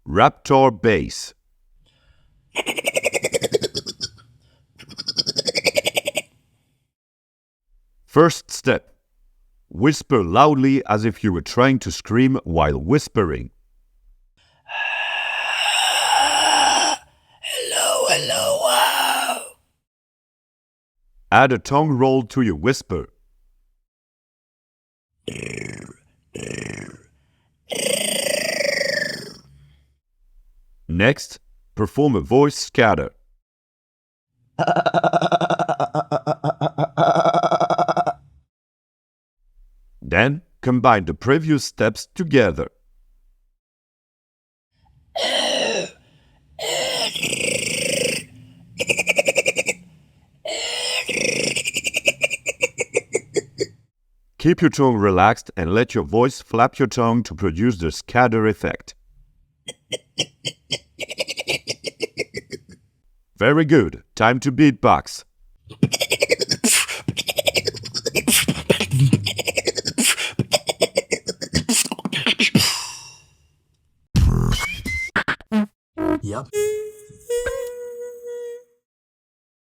Raptor Bass. First step. Whisper loudly as if you were trying to scream while whispering. Hello, wow. Add a tongue roll to your whisper. Next, perform a voice scatter. Then, combine the previous steps together. Keep your tongue relaxed and let your voice flap your tongue to produce the scatter effect. Very good. Time to beatbox. Yep.